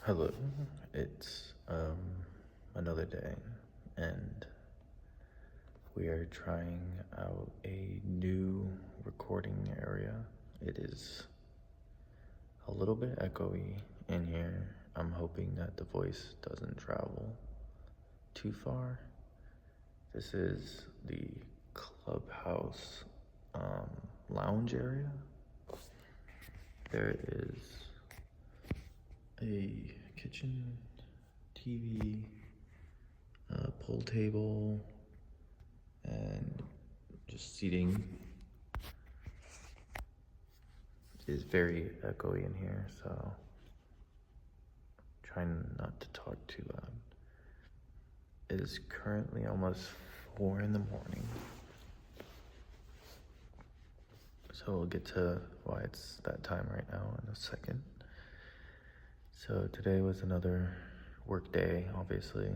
Hello, it's another day, and we are trying out a new recording area. It is a little bit echoey in here. I'm hoping that the voice doesn't travel too far. This is the clubhouse lounge area. There is a kitchen, TV, pool table, and just seating. It is very echoey in here, so trying not to talk too loud. It is currently almost 4 in the morning, so we'll get to why it's that time right now in a second. So today was another work day, obviously.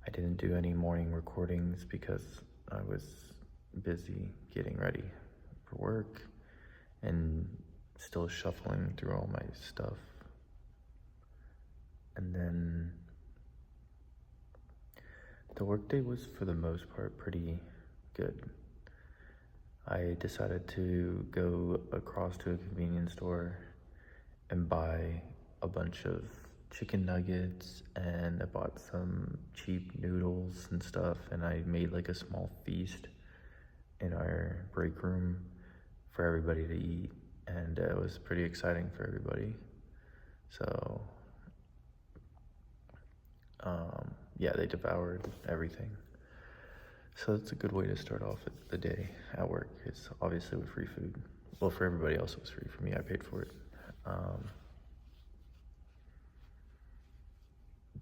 I didn't do any morning recordings because I was busy getting ready for work and still shuffling through all my stuff. And then the workday was, for the most part, pretty good. I decided to go across to a convenience store and buy a bunch of chicken nuggets, and I bought some cheap noodles and stuff, and I made like a small feast in our break room for everybody to eat, and it was pretty exciting for everybody. So yeah, they devoured everything. So it's a good way to start off the day at work. It's obviously with free food. Well, for everybody else it was free. For me, I paid for it.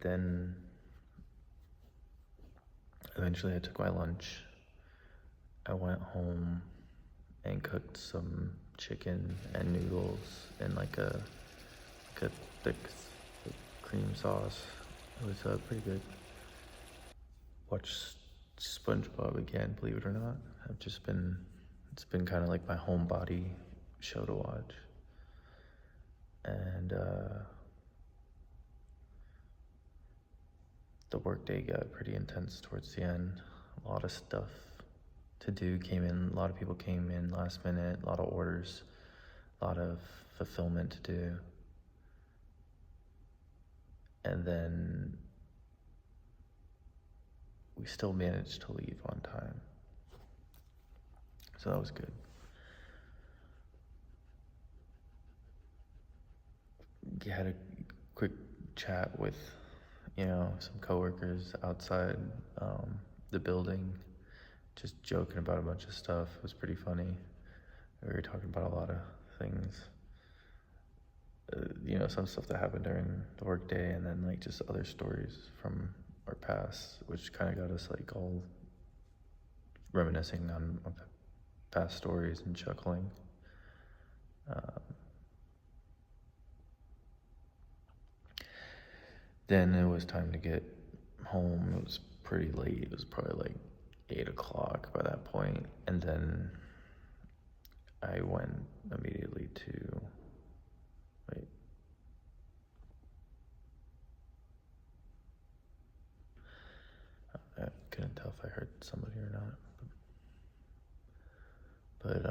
Then eventually I took my lunch. I went home and cooked some chicken and noodles in like a thick cream sauce. It was pretty good. Watched SpongeBob again, believe it or not. It's been kind of like my homebody show to watch. And the workday got pretty intense towards the end. A lot of stuff to do came in. A lot of people came in last minute. A lot of orders. A lot of fulfillment to do. And then we still managed to leave on time. So that was good. You had a quick chat with, some coworkers outside the building, just joking about a bunch of stuff. It was pretty funny. We were talking about a lot of things. Some stuff that happened during the workday, and then like just other stories from our past, which kind of got us like all reminiscing on past stories and chuckling. Then it was time to get home. It was pretty late. It was probably like 8 o'clock by that point. And then I went immediately to, I couldn't tell if I heard somebody or not. But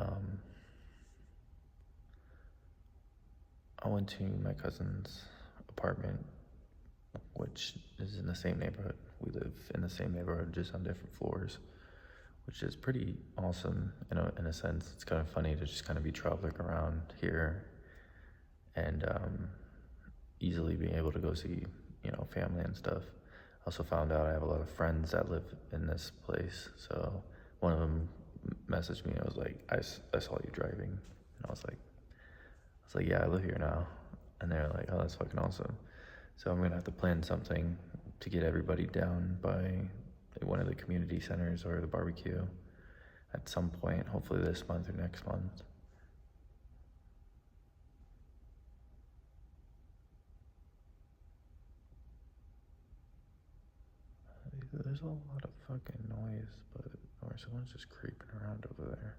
I went to my cousin's apartment, which is in the same neighborhood. We live in the same neighborhood, just on different floors, which is pretty awesome in a sense. It's kind of funny to just kind of be traveling around here and easily being able to go see, family and stuff. I also found out I have a lot of friends that live in this place. So one of them messaged me and was like, I saw you driving. And I was like, yeah, I live here now. And they're like, oh, that's fucking awesome. So I'm gonna have to plan something to get everybody down by one of the community centers or the barbecue at some point, hopefully this month or next month. There's a lot of fucking noise, or someone's just creeping around over there.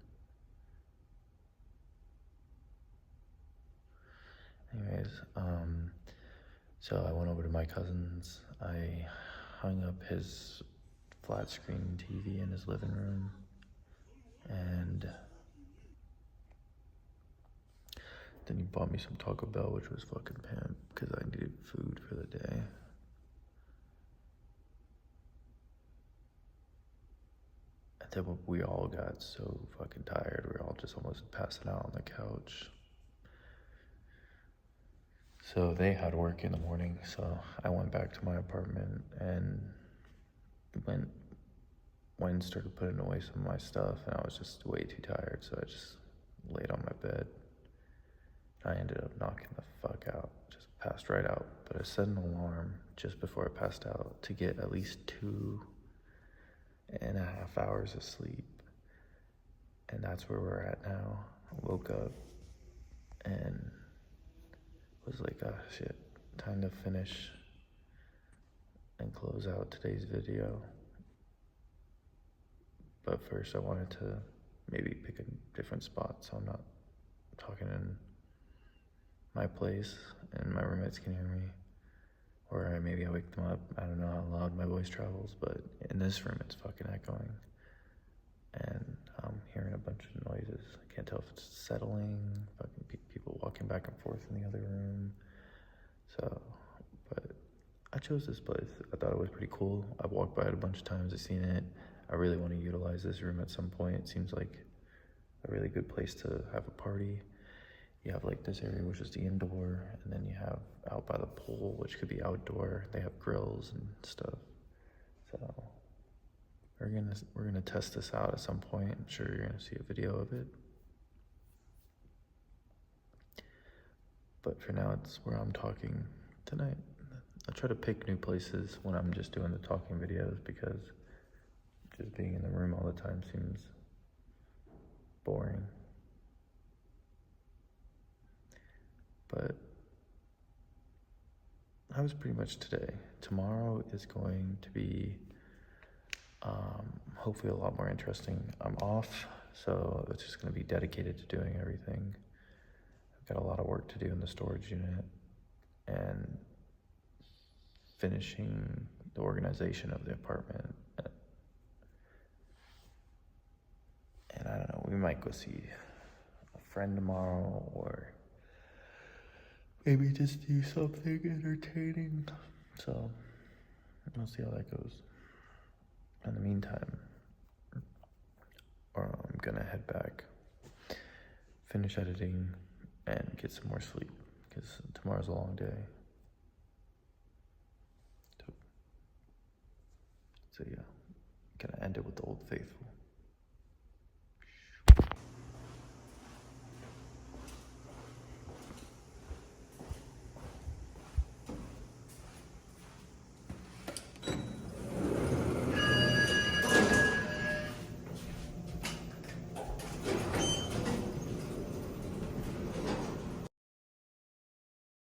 Anyways, So I went over to my cousin's. I hung up his flat screen TV in his living room, and then he bought me some Taco Bell, which was fucking pimp, because I needed food for the day. And then we all got so fucking tired, we were all just almost passing out on the couch. So they had work in the morning, so I went back to my apartment and went and started putting away some of my stuff, and I was just way too tired, so I just laid on my bed. I ended up knocking the fuck out, just passed right out. But I set an alarm just before I passed out to get at least 2.5 hours of sleep, and that's where we're at now. I woke up and was like, oh shit, time to finish and close out today's video. But first I wanted to maybe pick a different spot so I'm not talking in my place and my roommates can hear me. Or maybe I wake them up. I don't know how loud my voice travels, but in this room it's fucking echoing. And I'm hearing a bunch of noises. I can't tell if it's settling, fucking people walking back and forth in the other room. So, but I chose this place. I thought it was pretty cool. I've walked by it a bunch of times. I've seen it. I really want to utilize this room at some point. It seems like a really good place to have a party. You have like this area which is the indoor, and then you have out by the pool, which could be outdoor. They have grills and stuff. So we're gonna test this out at some point. I'm sure you're gonna see a video of it. But for now, it's where I'm talking tonight. I try to pick new places when I'm just doing the talking videos, because just being in the room all the time seems boring. But that was pretty much today. Tomorrow is going to be hopefully a lot more interesting. I'm off, so it's just going to be dedicated to doing everything. I've got a lot of work to do in the storage unit and finishing the organization of the apartment. And I don't know, we might go see a friend tomorrow, or maybe just do something entertaining. So we'll see how that goes. In the meantime, I'm gonna head back, finish editing, and get some more sleep, because tomorrow's a long day. So yeah, gonna end it with the Old Faithful.